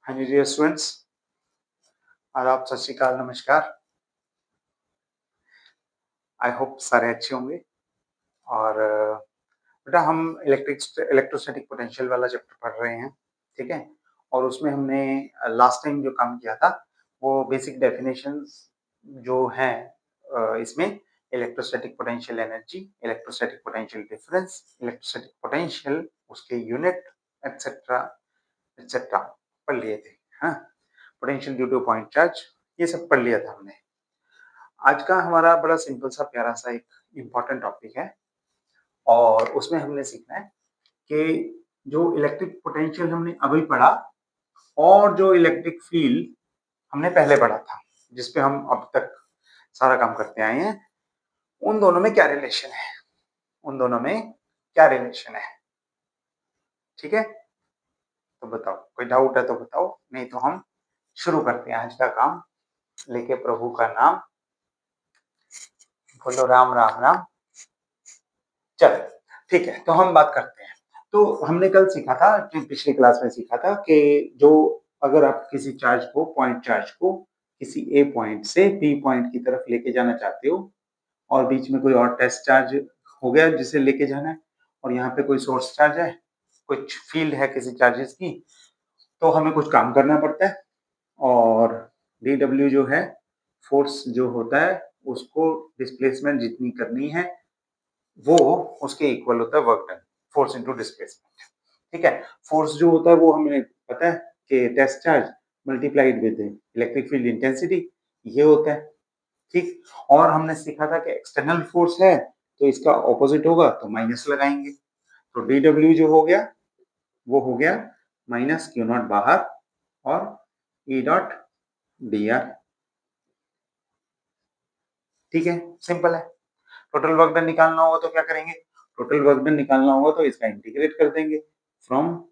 हाँ जी, dear students, आदाब, सत श्री अकाल, नमस्कार। आई होप सारे अच्छे होंगे और बेटा हम इलेक्ट्रोस्टैटिक पोटेंशियल वाला चैप्टर पढ़ रहे हैं, ठीक है? और उसमें हमने लास्ट टाइम जो काम किया था, वो बेसिक डेफिनेशंस जो हैं इसमें electrostatic potential energy, electrostatic potential difference, electrostatic potential, उसके यूनिट एटसेट्रा एटसेट्रा पढ़ लिए थे, हाँ? Potential due two point charge, ये सब पढ़ लिया था हमने। आज का हमारा बड़ा सिंपल सा प्यारा सा एक इम्पोर्टेंट टॉपिक है और उसमें हमने सीखना है कि जो इलेक्ट्रिक पोटेंशियल हमने अभी पढ़ा और जो इलेक्ट्रिक फील्ड हमने पहले पढ़ा था, जिस पे हम अब तक सारा काम करते आए हैं, उन दोनों में क्या रिलेशन है, उन दोनों में क्या रिलेशन है, ठीक है? तो बताओ, कोई डाउट है तो बताओ, नहीं तो हम शुरू करते हैं आज का काम लेके प्रभु का नाम। बोलो राम राम राम। चलो ठीक है, तो हम बात करते हैं। तो हमने कल सीखा था कि पिछली क्लास में सीखा था कि जो अगर आप किसी चार्ज को पॉइंट चार्ज को किसी ए पॉइंट से बी पॉइंट की तरफ लेके जाना चाहते हो और बीच में कोई और टेस्ट चार्ज हो गया जिसे लेके जाना है और यहाँ पे कोई सोर्स चार्ज है, कुछ फील्ड है किसी चार्जेस की, तो हमें कुछ काम करना पड़ता है और डी डब्ल्यू जो है फोर्स जो होता है उसको डिस्प्लेसमेंट जितनी करनी है वो उसके इक्वल होता है work done, force into displacement, ठीक है? फोर्स जो होता है वो हमें पता है कि test charge multiplied with electric field intensity, ये होता है, ठीक? और हमने सीखा था कि एक्सटर्नल फोर्स है तो इसका ऑपोजिट होगा तो माइनस लगाएंगे, तो डी डब्ल्यू जो हो गया वो हो गया माइनस क्यू नॉट बाहर और ई डॉट डी आर, ठीक है? सिंपल है। टोटल वर्क डन निकालना होगा तो क्या करेंगे? टोटल वर्क डन निकालना होगा तो इसका इंटीग्रेट कर देंगे from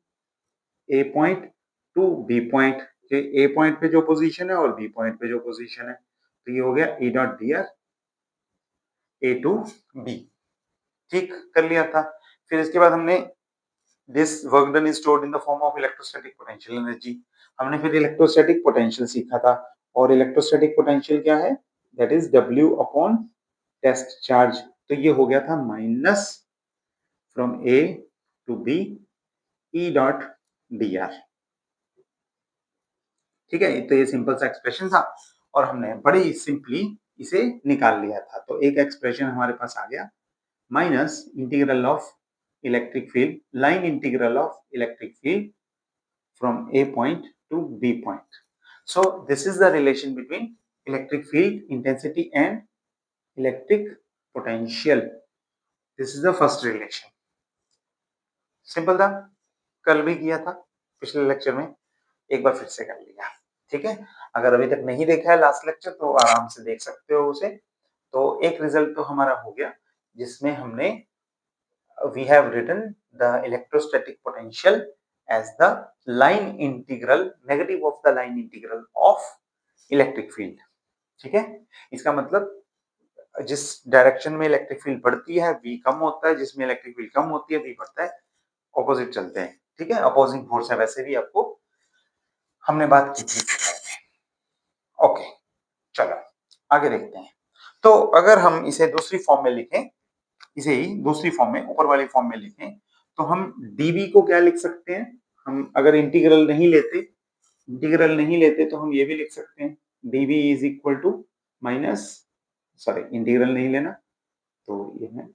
A point to B point, A point पे जो पोजीशन है और बी पॉइंट पे जो पोजीशन है, तो ये हो गया E dot d r A to B, ठीक कर लिया था। फिर इसके बाद हमने this work done is stored in the form of electrostatic potential energy, हमने फिर इलेक्ट्रोस्टैटिक पोटेंशियल सीखा था और इलेक्ट्रोस्टैटिक पोटेंशियल क्या है? That is W upon test charge, तो ये हो गया था minus from A to B E dot d r, ठीक है? तो ये सिंपल सा एक्सप्रेशन था और हमने बड़ी सिंपली इसे निकाल लिया था, तो एक एक्सप्रेशन हमारे पास आ गया minus integral of electric field, line integral of electric field from A point to B point. So this is the relation between electric field intensity and electric potential, this is the first relation. Simple था, कल भी किया था पिछले lecture में, एक बार फिर से कर लिया, ठीक है? अगर अभी तक नहीं देखा है लास्ट लेक्चर तो आराम से देख सकते हो उसे। तो एक रिजल्ट तो हमारा हो गया जिसमें हमने we have written the electrostatic potential as the line integral, negative of the line integral of electric field, ठीक है? इसका मतलब जिस डायरेक्शन में इलेक्ट्रिक फील्ड बढ़ती है v कम होता है, जिसमें इलेक्ट्रिक फील्ड कम होती है v बढ़ता है, ऑपोजिट चलते हैं, ठीक है? अपोजिंग फोर्स है, वैसे भी आपको हमने बात की थी। ओके, चलो आगे देखते हैं। तो अगर हम इसे दूसरी फॉर्म में लिखें, इसे ही दूसरी फॉर्म में, ऊपर वाली फॉर्म में लिखें, तो हम dv को क्या लिख सकते हैं? हम अगर इंटीग्रल नहीं लेते तो हम ये भी लिख सकते हैं dv is equal to minus, sorry integral नहीं लेना, तो ये है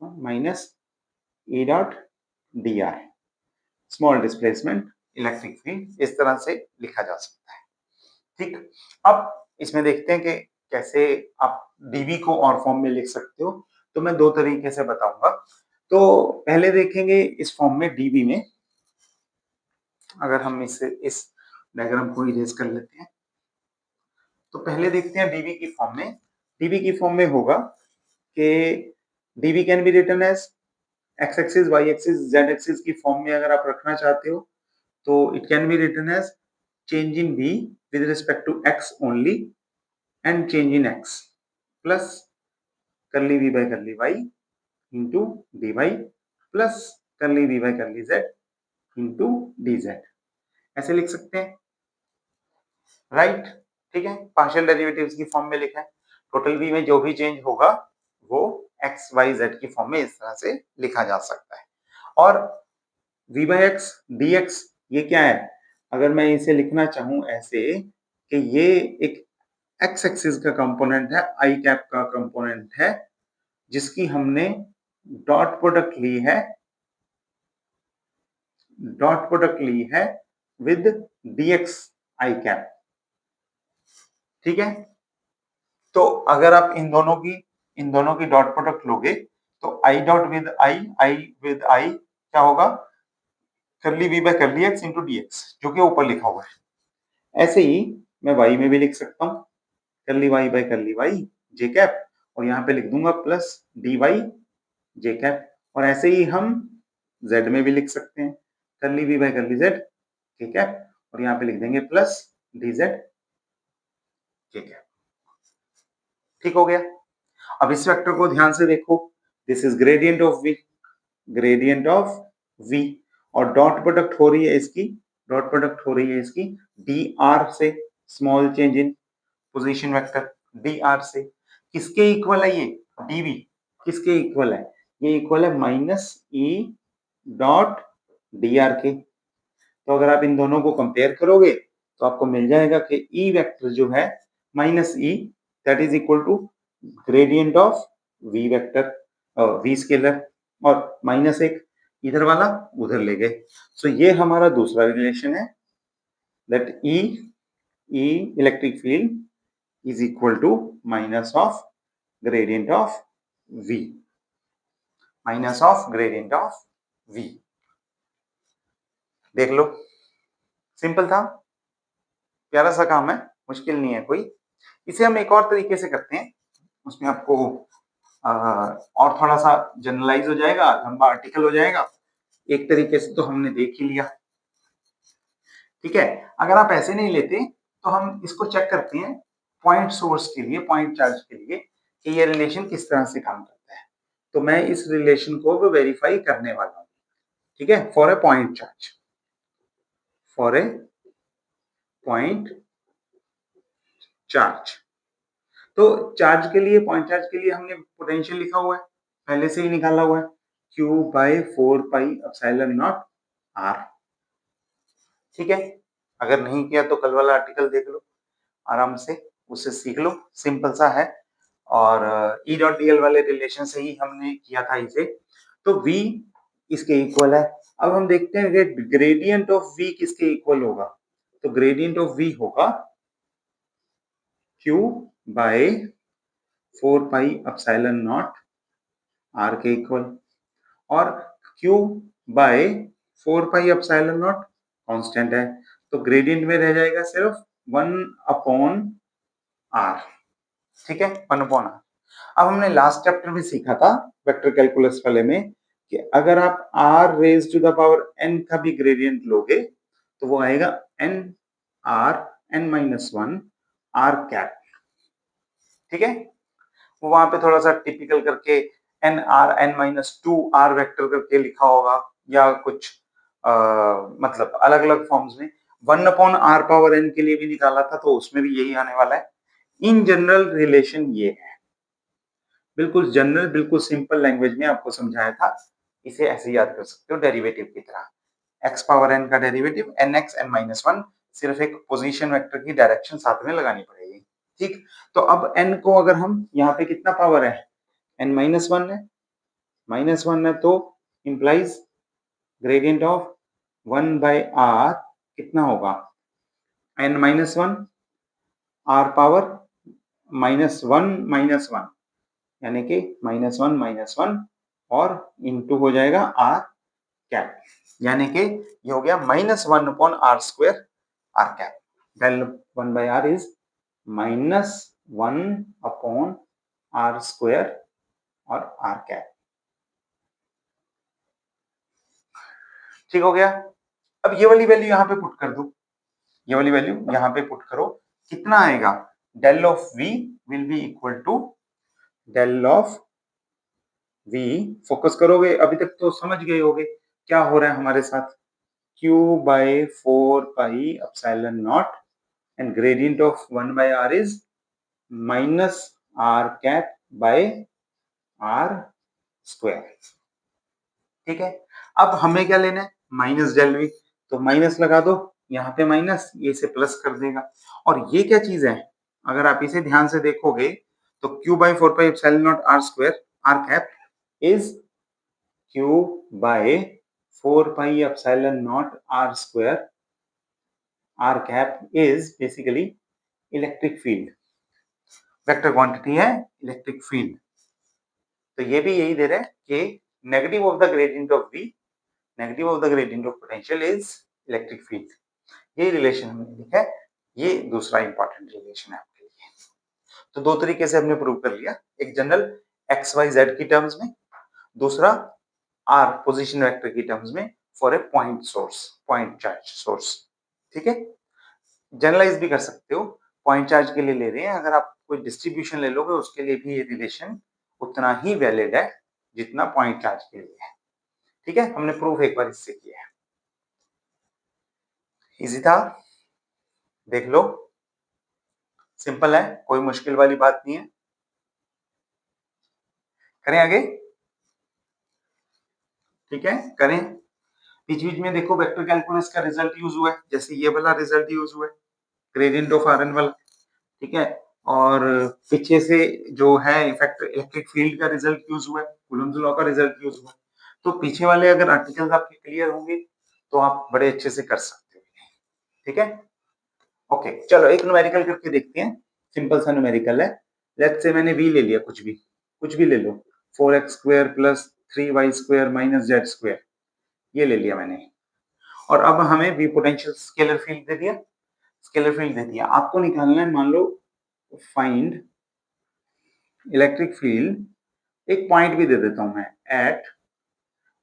minus E dot d r, small displacement electric field, इस तरह से लिखा जा सकता है, ठीक? अब इसमें देखते हैं कि कैसे आप dv को और फॉर्म में लिख सकते हो, तो मैं दो तरीके से बताऊंगा। तो पहले देखेंगे इस फॉर्म में dv में, अगर हम इस डायग्राम को इरेज कर लेते हैं, तो पहले देखते हैं dv की फॉर्म में। dv की फॉर्म में होगा कि dv can be written as x axis, y axis, z axis की फॉर्म में अगर आप रखना चाहते हो तो it can be written as change in v with respect to x only and change in x plus curly v by curly y into dy plus curly v by curly z into dz, ऐसे लिख सकते हैं। Right, ठीक है, partial derivatives की form में लिखा है। टोटल v में जो भी चेंज होगा वो एक्स वाई जेड की फॉर्म में इस तरह से लिखा जा सकता है। और v बाई एक्स dx ये क्या है? अगर मैं इसे लिखना चाहूं ऐसे कि ये एक एक्स एक्सिस का कंपोनेंट है, आई कैप का कंपोनेंट है, जिसकी हमने डॉट प्रोडक्ट ली है विद dx आई कैप, ठीक है। तो अगर आप इन दोनों की डॉट प्रोडक्ट लोगे तो I dot with I with I क्या होगा? करली v बाय करली x इंटू dx, जो कि ऊपर लिखा हुआ है। ऐसे ही मैं y में भी लिख सकता हूँ, करली y बाय करली y जे कैप, और यहाँ पे लिख दूंगा प्लस dy जे कैप। और ऐसे ही हम z में भी लिख सकते हैं, करली v बाय करली z जे कैप, और यहाँ पे लिख देंगे प्लस dz जे कैप। ठीक हो गया। अब इस वेक्टर को ध्यान से देखो, this is gradient of v, और डॉट प्रोडक्ट हो रही है इसकी dr से, small change in position vector dr से। किसके इक्वल है ये? dv किसके इक्वल है? ये इक्वल है माइनस e डॉट dr के। तो अगर आप इन दोनों को कंपेयर करोगे तो आपको मिल जाएगा कि e वेक्टर जो है minus e, that is equal to gradient of v vector, v scalar, और माइनस एक इधर वाला उधर ले गए। सो ये हमारा दूसरा रिलेशन है, that e electric field is equal to minus of gradient of v, देख लो, सिंपल था, प्यारा सा काम है, मुश्किल नहीं है कोई। इसे हम एक और तरीके से करते हैं, उसमें आपको और थोड़ा सा जनरलाइज हो जाएगा, लंबा आर्टिकल हो जाएगा। एक तरीके से तो हमने देख ही लिया, ठीक है। अगर आप ऐसे नहीं लेते तो हम इसको चेक करते हैं पॉइंट सोर्स के लिए, पॉइंट चार्ज के लिए, कि ये रिलेशन किस तरह से काम करता है। तो मैं इस रिलेशन को वेरीफाई करने वाला हूँ, ठीक है, फॉर ए पॉइंट चार्ज। तो चार्ज के लिए, पॉइंट चार्ज के लिए हमने पोटेंशियल लिखा हुआ है, पहले से ही निकाला हुआ है, Q by 4 pi epsilon naught R, ठीक है। अगर नहीं किया तो कल वाला आर्टिकल देख लो आराम से, उससे सीख लो, सिंपल सा है। और E डॉट dl वाले रिलेशन से ही हमने किया था इसे। तो V इसके इक्वल है। अब हम देखते हैं कि ग्रेडियंट ऑफ V किसके इक्वल होगा। तो ग्रेडियंट ऑफ V होगा Q by 4 pi epsilon naught R के इक्वल, और Q by 4 pi epsilon naught constant है, तो ग्रेडियंट में रह जाएगा सिर्फ 1 अपॉन R, ठीक है, 1 अपॉन R। अब हमने लास्ट चैप्टर में सीखा था वेक्टर कैलकुलस वाले में कि अगर आप r raise to the power n का भी ग्रेडियंट लोगे तो वो आएगा n r n minus 1 r cap, ठीक है। वो वहां पे थोड़ा सा टिपिकल करके n r n minus 2 r vector करके लिखा होगा, या कुछ मतलब अलग अलग फॉर्म्स में 1 अपॉन r पावर n के लिए भी निकाला था, तो उसमें भी यही आने वाला है। इन जनरल रिलेशन ये है, बिल्कुल जनरल, बिल्कुल सिंपल लैंग्वेज में आपको समझाया था। इसे ऐसे याद कर सकते हो डेरिवेटिव की तरह, x पावर n का डेरिवेटिव nx n माइनस 1, सिर्फ एक पोजीशन वेक्टर की डायरेक्शन साथ में लगानी पड़ेगी, ठीक। तो अब n को अगर हम यहाँ पे कितना पावर है, n माइनस 1 है, तो implies gradient of 1 by r कितना होगा, n माइनस 1 r पावर -1 यानी कि -1 और इंटू हो जाएगा r कैप, यानी कि ये हो गया -1 upon r square r cap. Del 1 by r is -1 upon r square और r कैप, ठीक हो गया। अब ये वाली वैल्यू यहाँ पे पुट कर दो, ये वाली वैल्यू यहाँ पे पुट करो, कितना आएगा, del of v will be equal to del of v, focus करोगे, अभी तक तो समझ गए होगे क्या हो रहा है हमारे साथ, Q by 4 pi epsilon naught and gradient of 1 by r is minus r cap by r square. ठीक है, अब हमें क्या लेना है, माइनस डेल v, तो माइनस लगा दो, यहाँ पे माइनस, ये इसे प्लस कर देगा। और ये क्या चीज है, अगर आप इसे ध्यान से देखोगे तो q by 4 pi epsilon naught r square r cap is q by 4 pi epsilon naught r square r cap is basically electric field, vector quantity है इलेक्ट्रिक फील्ड। तो ये भी यही दे रहा है कि negative of the gradient of v, negative of the gradient of potential is electric field. ये रिलेशन हमने लिखा है, ये दूसरा इंपॉर्टेंट रिलेशन है आपके लिए। तो दो तरीके से हमने प्रूव कर लिया, एक जनरल एक्स वाई जेड की टर्म्स में, दूसरा आर पोजीशन वेक्टर की टर्म्स में for a point source, point charge source. ठीक है, जनरलाइज भी कर सकते हो, पॉइंट चार्ज के लिए ले रहे हैं, अगर आप कोई डिस्ट्रीब्यूशन ले लोगे उसके लिए भी ये रिलेशन उतना ही वैलिड है जितना पॉइंट चार्ज के लिए है। ठीक है, हमने प्रूफ एक बार इससे किया है, इजी था, देख लो, सिंपल है, कोई मुश्किल वाली बात नहीं है। करें आगे, ठीक है करें। बीच बीच में देखो वेक्टर कैलकुलस का रिजल्ट यूज हुआ है, जैसे ये वाला रिजल्ट यूज हुआ है, ग्रेडियंट ऑफ आर एन वाला। ठीक है, और पीछे से जो है इफेक्ट इलेक्ट्रिक फील्ड का रिजल्ट यूज हुआ है, कूलम्ब्स लॉ का रिजल्ट यूज हुआ है। तो पीछे वाले अगर आर्टिकल्स आपके क्लियर होंगे तो आप बड़े अच्छे से कर सकते हो। ठीक है, ओके, चलो एक न्यूमेरिकल करके देखते हैं, सिंपल सा न्यूमेरिकल है। लेट्स से मैंने v ले लिया, कुछ भी ले लो, 4x square plus 3y square minus Z square, ये ले लिया मैंने। और अब हमें v पोटेंशियल स्केलर फील्ड दे दिया, स्केलर फील्ड दे दिया, आपको निकालना है, मान लो फाइंड इलेक्ट्रिक फील्ड, एक पॉइंट भी दे देता हूं मैं, एट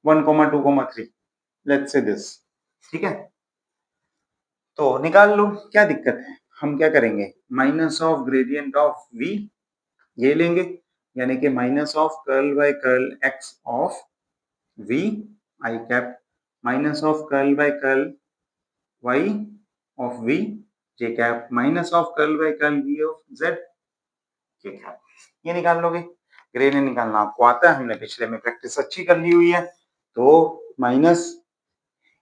1,2,3, लेट्स से दिस। ठीक है, तो निकाल लो, क्या दिक्कत है, हम क्या करेंगे, minus of gradient of v ये लेंगे, यानी कि minus of curl by curl x of v I cap minus of curl by curl y of v j cap minus of curl by curl v of z k cap. ये निकाल लोगे, gradient निकालना आपको आता है, हमने पिछले में प्रैक्टिस अच्छी कर ली हुई है। तो माइनस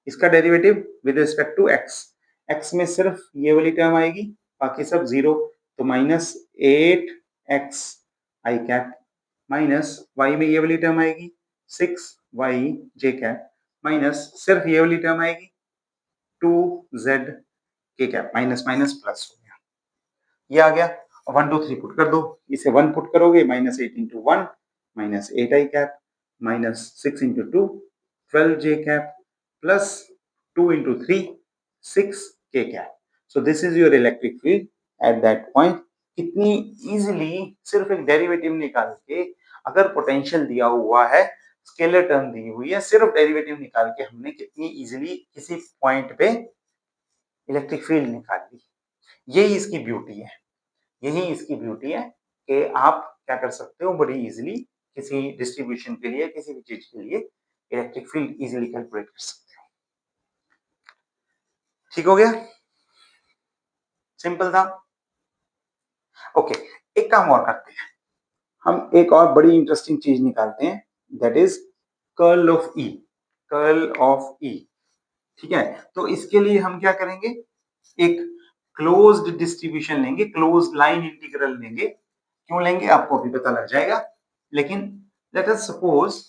इसका derivative with respect to x, x में सिर्फ ये वाली टर्म आएगी, बाकी सब जीरो, तो माइनस 8x आई कैप माइनस y में ये वाली टर्म आएगी 6y j कैप माइनस सिर्फ ये वाली टर्म आएगी 2z k cap, minus minus plus हो गया, ये आ गया। 1 2 3 पुट कर दो, इसे 1 पुट करोगे, minus 8 into 1 minus 8 I cap minus 6 into 2 12 j cap plus 2 into 3 6 k cap. So this is your electric field at that point. कितनी इजीली सिर्फ एक डेरिवेटिव निकाल के, अगर पोटेंशियल दिया हुआ है, स्केलर टर्म दी हुई है, सिर्फ डेरिवेटिव निकाल के हमने कितनी इजीली किसी पॉइंट पे इलेक्ट्रिक फील्ड निकाल ली। यही इसकी ब्यूटी है, यही इसकी ब्यूटी है कि आप क्या कर सकते हो, बड़ी इजीली किसी डिस्ट्रीब्यूशन के लिए, किसी भी चीज के लिए इलेक्ट्रिक फील्ड इजीली कैलकुलेट कर सकते हो। ठीक हो गया, सिंपल था। ओके, एक काम और करते हैं, हम एक और बड़ी इंटरेस्टिंग चीज निकालते हैं, that is curl of E, curl of E. ठीक है, तो इसके लिए हम क्या करेंगे, एक क्लोज्ड डिस्ट्रीब्यूशन लेंगे, क्लोज्ड लाइन इंटीग्रल लेंगे। क्यों लेंगे आपको अभी पता लग जाएगा, लेकिन लेट अस सपोज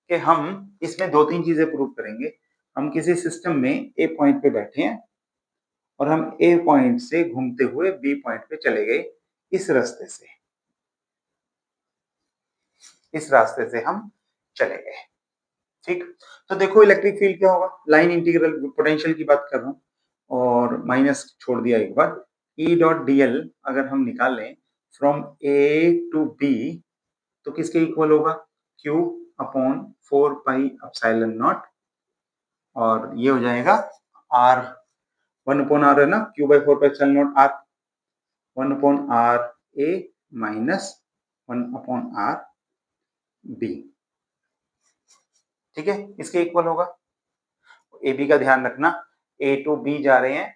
कि हम इसमें दो तीन चीजें प्रूव करेंगे। हम किसी सिस्टम में ए पॉइंट पे बैठे हैं और हम ए पॉइंट से घूमते हुए बी पॉइंट पे चले गए, इस रास्ते से, इस रास्ते से हम चले गए। ठीक, तो देखो इलेक्ट्रिक फील्ड क्या होगा, लाइन इंटीग्रल पोटेंशियल की बात कर रहा हूं और माइनस छोड़ दिया एक बार, ई डॉट डीएल अगर हम निकाल लें फ्रॉम ए टू बी तो किसके इक्वल होगा, Q upon 4 pi epsilon not, और ये हो जाएगा R 1 अपॉन R है ना, Q by 4 pi epsilon naught R 1 upon R A minus 1 upon R B। ठीक है, इसके इक्वल होगा। ए बी का ध्यान रखना, ए टू बी जा रहे हैं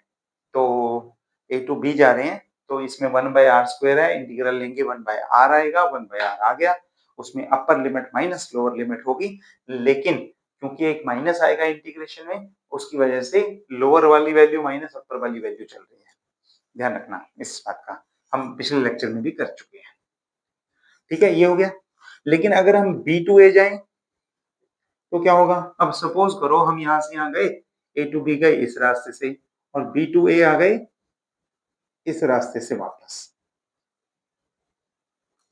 तो ए टू बी जा रहे हैं तो इसमें 1/r² है, इंटीग्रल लेंगे 1/r आएगा, 1/r आ गया, उसमें upper limit minus lower limit होगी, लेकिन क्योंकि एक माइनस आएगा इंटीग्रेशन में, उसकी वजह से लोअर वाली वैल्यू माइनस अपर वाली वैल्यू चल रही है। ध्यान रखना इस बात का, हम पिछले लेक्चर में भी कर चुके हैं। ठीक है, ये हो गया। लेकिन अगर हम बी टू ए जाएं तो क्या होगा? अब सपोज करो हम यहां से यहां गए, ए टू बी गए इस रास्ते से, और बी टू ए आ गए इस रास्ते से वापस।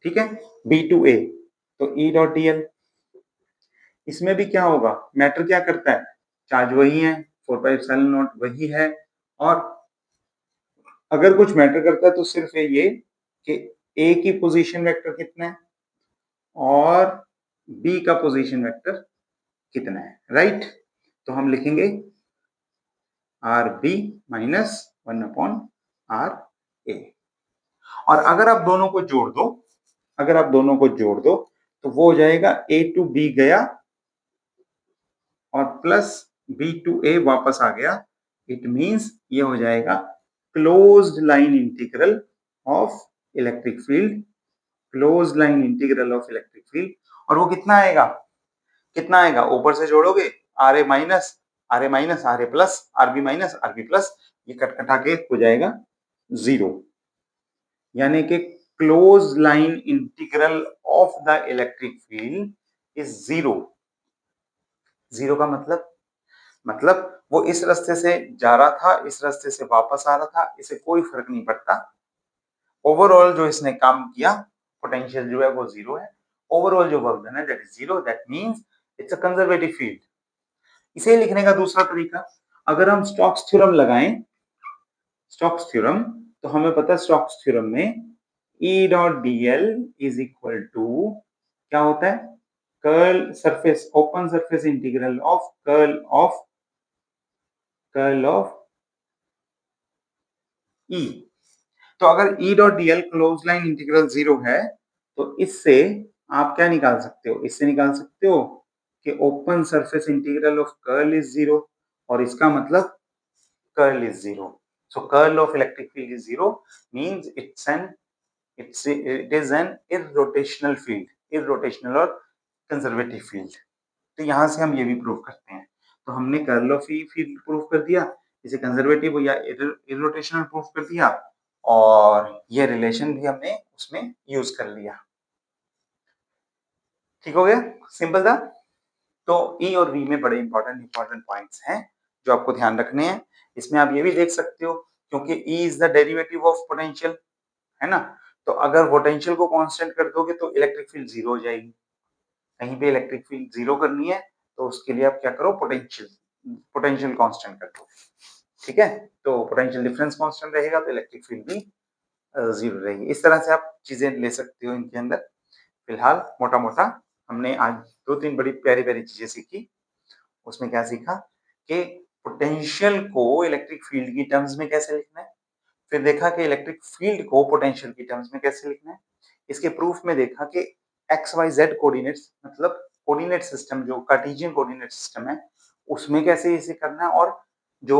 ठीक है, बी टू ए, तो ई डॉट डी एल, इसमें भी क्या होगा? मैटर क्या करता है? चार्ज वही है, 4πε0 वही है, और अगर कुछ मैटर करता है तो सिर्फ ये कि ए की पोजीशन वेक्टर कितना है और बी का पोजीशन वेक्टर कितना है, राइट? तो हम लिखेंगे आर बी माइनस 1/r ए। और अगर आप दोनों को जोड़ दो, अगर आप दोनों को जोड़ दो तो वो हो जाएगा ए टू बी गया और प्लस बी टू ए वापस आ गया। इट मींस ये हो जाएगा closed line integral of electric field, closed line integral of electric field. और वो कितना आएगा? कितना आएगा? ऊपर से जोड़ोगे R A minus R A minus R A plus R B minus R B plus, ये कट कटा के हो जाएगा 0, यानी कि close line integral of the electric field is 0। 0 का मतलब वो इस रास्ते से जा रहा था, इस रास्ते से वापस आ रहा था, इसे कोई फर्क नहीं पड़ता। ओवरऑल जो इसने काम किया, पोटेंशियल जो है वो 0 है। ओवरऑल जो वर्क डन है that is 0, that means it's a conservative field. इसे लिखने का दूसरा तरीका, अगर हम स्टोक्स थ्योरम लगाएं, स्टोक्स थ्योरम, तो हमें पता है स्टोक्स थ्योरम में E dot dl is equal to क्या होता है? Curl surface, open surface integral of curl of E। तो अगर E dot dl close line integral 0 है तो इससे आप क्या निकाल सकते हो? इससे निकाल सकते हो कि open surface integral of curl is 0, और इसका मतलब curl is 0। So curl of electric field is 0 means it is an irrotational field, irrotational और कंजर्वेटिव फील्ड। तो यहां से हम ये भी प्रूव करते हैं। तो हमने curl of E field prove कर दिया, इसे कंजर्वेटिव या इरोटेशनल प्रूव कर दिया, और ये रिलेशन भी हमने उसमें यूज कर लिया। ठीक हो गया, सिंपल था। तो ई और वी में बड़े इंपॉर्टेंट पॉइंट्स हैं जो आपको ध्यान रखने हैं। इसमें आप ये भी देख सकते हो, क्योंकि E is the derivative of potential, है ना? तो अगर पोटेंशियल को कांस्टेंट कर दोगे तो इलेक्ट्रिक फील्ड 0 हो जाएगी। कहीं पे इलेक्ट्रिक फील्ड 0 करनी है तो उसके लिए आप क्या करो? पोटेंशियल कांस्टेंट कर दो। ठीक है, तो पोटेंशियल डिफरेंस कांस्टेंट रहेगा तो इलेक्ट्रिक फील्ड भी 0 रहेगी। इस तरह से आप चीजें ले सकते हो इनके अंदर। फिलहाल मोटा मोटा हमने आज 2-3 बड़ी प्यारी प्यारी चीजें सीखी। उसमें क्या सीखा कि पोटेंशियल को इलेक्ट्रिक फील्ड की टर्म्स में कैसे लिखना है, फिर देखा कि इलेक्ट्रिक फील्ड को पोटेंशियल की टर्म्स में कैसे लिखना है। इसके प्रूफ में देखा कि एक्स वाई जेड कोऑर्डिनेट्स, मतलब कोऑर्डिनेट सिस्टम जो कार्टेशियन कोऑर्डिनेट सिस्टम है उसमें कैसे इसे करना है, और जो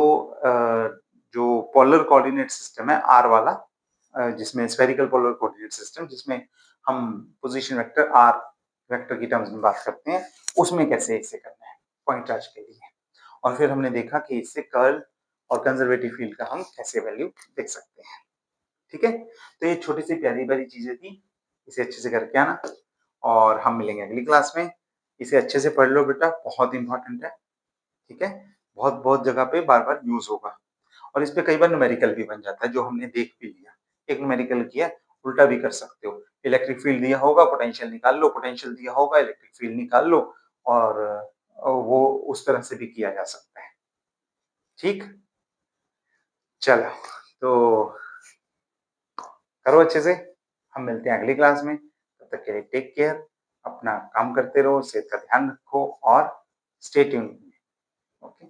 जो पोलर कोऑर्डिनेट सिस्टम है आर वाला, जिसमें स्फेरिकल पोलर कोऑर्डिनेट सिस्टम, जिसमें हम पोजीशन वेक्टर आर वेक्टर की टर्म्स में बात करते हैं, उसमें कैसे इसे करना है पॉइंट चार्ज के लिए। और फिर हमने देखा कि इससे कर्ल और कंजर्वेटिव फील्ड का हम कैसे वैल्यू देख सकते हैं। ठीक है, तो ये छोटी सी प्यारी प्यारी चीजें थी, इसे अच्छे से करके आना, और हम मिलेंगे अगली क्लास में। इसे अच्छे से पढ़ लो बेटा, बहुत इंपॉर्टेंट है। ठीक है, बहुत बहुत जगह पे बार बार यूज होगा, और इस पे कई बार न्यूमेरिकल भी बन जाता है, जो हमने देख भी लिया। एक न्यूमेरिकल किया, उल्टा भी कर सकते हो। इलेक्ट्रिक फील्ड दिया होगा, पोटेंशियल निकाल लो, पोटेंशियल दिया होगा, इलेक्ट्रिक फील्ड निकाल लो, और वो उस तरह से भी किया जा सकता है। ठीक, चलो तो करो अच्छे से। हम मिलते हैं अगली क्लास में, तब तक के लिए टेक केयर, अपना काम करते रहो, सेहत का ध्यान रखो, और स्टे ट्यून्ड। ओके।